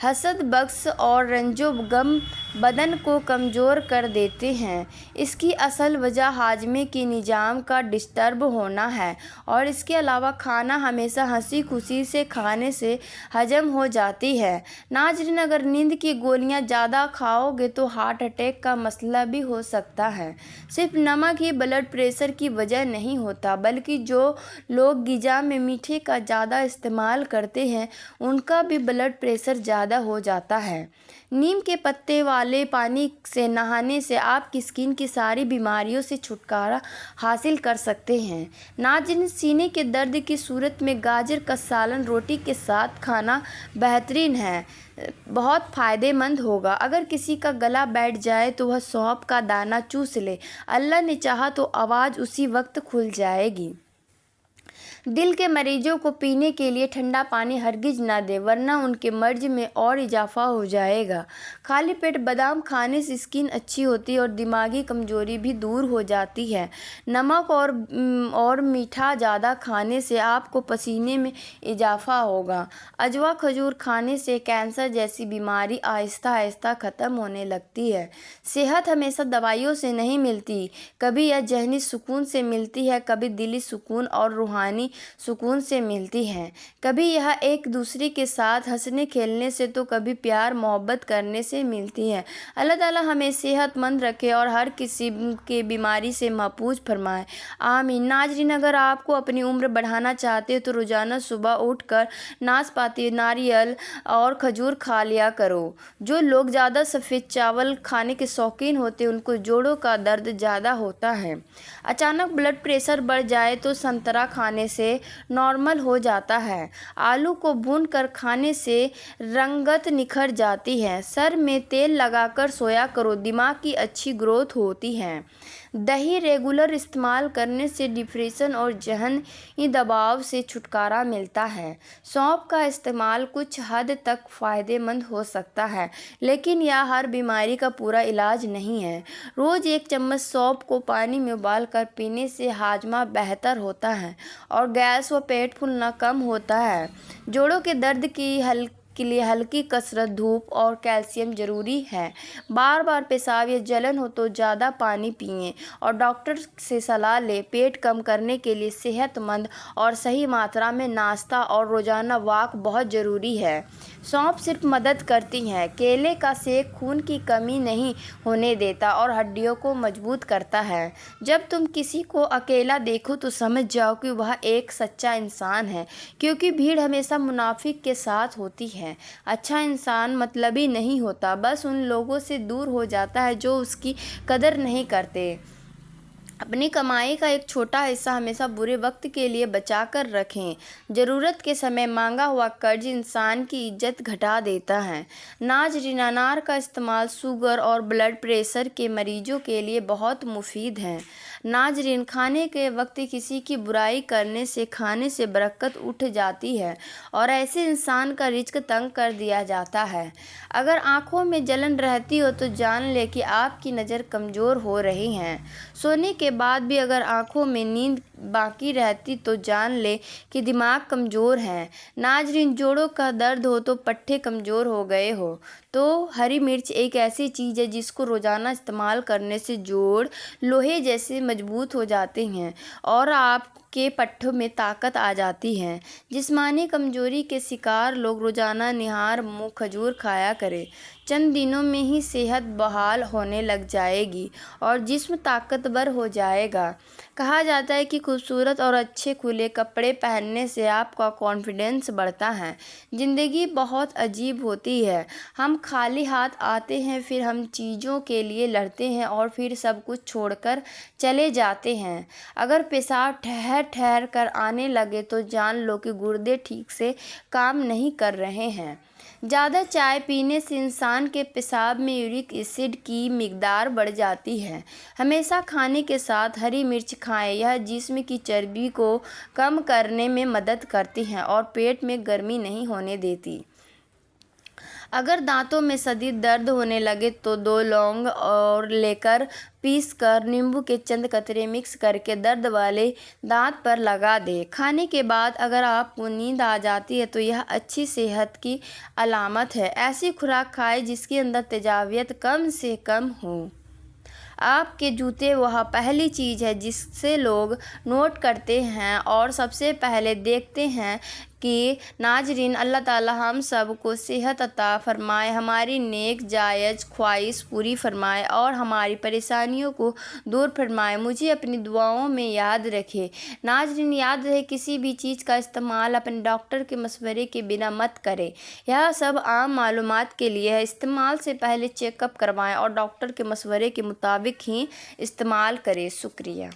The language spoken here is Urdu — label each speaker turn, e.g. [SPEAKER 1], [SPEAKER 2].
[SPEAKER 1] حسد، بغض اور رنج و غم بدن کو کمزور کر دیتے ہیں۔ اس کی اصل وجہ ہاضمے کے نظام کا ڈسٹرب ہونا ہے، اور اس کے علاوہ کھانا ہمیشہ ہنسی خوشی سے کھانے سے ہضم ہو جاتی ہے۔ ناظرین، اگر نیند کی گولیاں زیادہ کھاؤ گے تو ہارٹ اٹیک کا مسئلہ بھی ہو سکتا ہے۔ صرف نمک ہی بلڈ پریشر کی وجہ نہیں ہوتا، بلکہ جو لوگ غذا میں میٹھے کا زیادہ استعمال کرتے ہیں ان کا بھی بلڈ پریشر زیادہ ہو جاتا ہے۔ نیم کے پتے والے پانی سے نہانے سے آپ کی اسکن کی ساری بیماریوں سے چھٹکارا حاصل کر سکتے ہیں۔ ناظرین، سینے کے درد کی صورت میں گاجر کا سالن روٹی کے ساتھ کھانا بہترین ہے، بہت فائدہ مند ہوگا۔ اگر کسی کا گلا بیٹھ جائے تو وہ سونف کا دانہ چوس لے، اللہ نے چاہا تو آواز اسی وقت کھل جائے گی۔ دل کے مریضوں کو پینے کے لیے ٹھنڈا پانی ہرگز نہ دیں، ورنہ ان کے مرض میں اور اضافہ ہو جائے گا۔ خالی پیٹ بادام کھانے سے اسکن اچھی ہوتی ہے اور دماغی کمزوری بھی دور ہو جاتی ہے۔ نمک اور میٹھا زیادہ کھانے سے آپ کو پسینے میں اضافہ ہوگا۔ عجوا کھجور کھانے سے کینسر جیسی بیماری آہستہ آہستہ ختم ہونے لگتی ہے۔ صحت ہمیشہ دوائیوں سے نہیں ملتی، کبھی یہ ذہنی سکون سے ملتی ہے، کبھی دلی سکون اور روحانی سکون سے ملتی ہے، کبھی یہ ایک دوسرے کے ساتھ ہنسنے کھیلنے سے تو کبھی پیار محبت کرنے سے ملتی ہے۔ اللہ تعالیٰ ہمیں صحت مند رکھے اور ہر قسم کی بیماری سے محفوظ فرمائے، آمین۔ ناظرین، اگر آپ کو اپنی عمر بڑھانا چاہتے ہو تو روزانہ صبح اٹھ کر ناشپاتی، ناریل اور کھجور کھا لیا کرو۔ جو لوگ زیادہ سفید چاول کھانے کے شوقین ہوتے ہیں ان کو جوڑوں کا درد زیادہ ہوتا ہے۔ اچانک بلڈ پریشر بڑھ جائے تو سنترا کھانے سے نارمل ہو جاتا ہے۔ آلو کو بھون کر کھانے سے رنگت نکھر جاتی ہے۔ سر میں تیل لگا کر سویا کرو، دماغ کی اچھی گروتھ ہوتی ہے۔ دہی ریگولر استعمال کرنے سے ڈپریشن اور ذہنی دباؤ سے چھٹکارا ملتا ہے۔ سونف کا استعمال کچھ حد تک فائدہ مند ہو سکتا ہے، لیکن یہ ہر بیماری کا پورا علاج نہیں ہے۔ روز ایک چمچ سونف کو پانی میں ابال کر پینے سے ہاضمہ بہتر ہوتا ہے اور گیس و پیٹ پھولنا کم ہوتا ہے۔ جوڑوں کے درد کے لیے ہلکی کسرت، دھوپ اور کیلشیم ضروری ہے۔ بار بار پیشاب یا جلن ہو تو زیادہ پانی پئیں اور ڈاکٹر سے صلاح لیں۔ پیٹ کم کرنے کے لیے صحت مند اور صحیح ماترا میں ناشتہ اور روزانہ واک بہت ضروری ہے۔ سونف صرف مدد کرتی ہے۔ کیلے کا سیک خون کی کمی نہیں ہونے دیتا اور ہڈیوں کو مضبوط کرتا ہے۔ جب تم کسی کو اکیلا دیکھو تو سمجھ جاؤ کہ وہ ایک سچا انسان ہے، کیونکہ بھیڑ ہمیشہ منافق کے ساتھ ہوتی ہے۔ اچھا انسان مطلبی نہیں ہوتا، بس ان لوگوں سے دور ہو جاتا ہے جو اس کی قدر نہیں کرتے۔ اپنی کمائی کا ایک چھوٹا حصہ ہمیشہ برے وقت کے لیے بچا کر رکھیں۔ ضرورت کے سمے مانگا ہوا قرض انسان کی عزت گھٹا دیتا ہے۔ ناظرین، انار کا استعمال شوگر اور بلڈ پریشر کے مریضوں کے لیے بہت مفید ہے۔ ناظرین، کھانے کے وقت کسی کی برائی کرنے سے کھانے سے برکت اٹھ جاتی ہے اور ایسے انسان کا رزق تنگ کر دیا جاتا ہے۔ اگر آنکھوں میں جلن رہتی ہو تو جان لیں کہ آپ کی نظر کمزور ہو رہی ہے۔ سونے کے بعد بھی اگر آنکھوں میں نیند باقی رہتی تو جان لیں کہ دماغ کمزور ہے۔ ناظرین، جوڑوں کا درد ہو تو پٹھے کمزور ہو گئے ہو تو ہری مرچ ایک ایسی چیز ہے جس کو روزانہ استعمال کرنے سے جوڑ لوہے جیسے مضبوط ہو جاتے ہیں اور آپ کے پٹھوں میں طاقت آ جاتی ہے۔ جسمانی کمزوری کے شکار لوگ روزانہ نہار منہ کھجور کھایا کریں۔ چند دنوں میں ہی صحت بحال ہونے لگ جائے گی اور جسم طاقتور ہو جائے گا۔ کہا جاتا ہے کہ خوبصورت اور اچھے کھلے کپڑے پہننے سے آپ کا کانفیڈنس بڑھتا ہے۔ زندگی بہت عجیب ہوتی ہے، ہم خالی ہاتھ آتے ہیں، پھر ہم چیزوں کے لیے لڑتے ہیں اور پھر سب کچھ چھوڑ کر چلے جاتے ہیں۔ اگر پیشاب ٹھہر ٹھہر کر آنے لگے تو جان لو کہ گردے ٹھیک سے کام نہیں کر رہے ہیں۔ زیادہ چائے پینے سے انسان کے پیشاب میں یورک ایسڈ کی مقدار بڑھ جاتی ہے۔ ہمیشہ کھانے کے ساتھ ہری مرچ کھائیں، یہ جسم کی چربی کو کم کرنے میں مدد کرتی ہے اور پیٹ میں گرمی نہیں ہونے دیتی۔ اگر دانتوں میں شدید درد ہونے لگے تو 2 لونگ اور لے کر پیس کر نیمبو کے چند قطرے مکس کر کے درد والے دانت پر لگا دیں۔ کھانے کے بعد اگر آپ کو نیند آ جاتی ہے تو یہ اچھی صحت کی علامت ہے۔ ایسی خوراک کھائیں جس کے اندر تیزابیت کم سے کم ہو۔ آپ کے جوتے وہ پہلی چیز ہے جسے لوگ نوٹ کرتے ہیں اور سب سے پہلے دیکھتے ہیں کہ ناظرین، اللہ تعالیٰ ہم سب کو صحت عطا فرمائے، ہماری نیک جائز خواہش پوری فرمائے اور ہماری پریشانیوں کو دور فرمائے۔ مجھے اپنی دعاؤں میں یاد رکھیں۔ ناظرین، یاد رہے کسی بھی چیز کا استعمال اپنے ڈاکٹر کے مشورے کے بنا مت کریں۔ یہ سب عام معلومات کے لیے ہے۔ استعمال سے پہلے چیک اپ کروائیں اور ڈاکٹر کے مشورے کے مطابق ہی استعمال کریں۔ شکریہ۔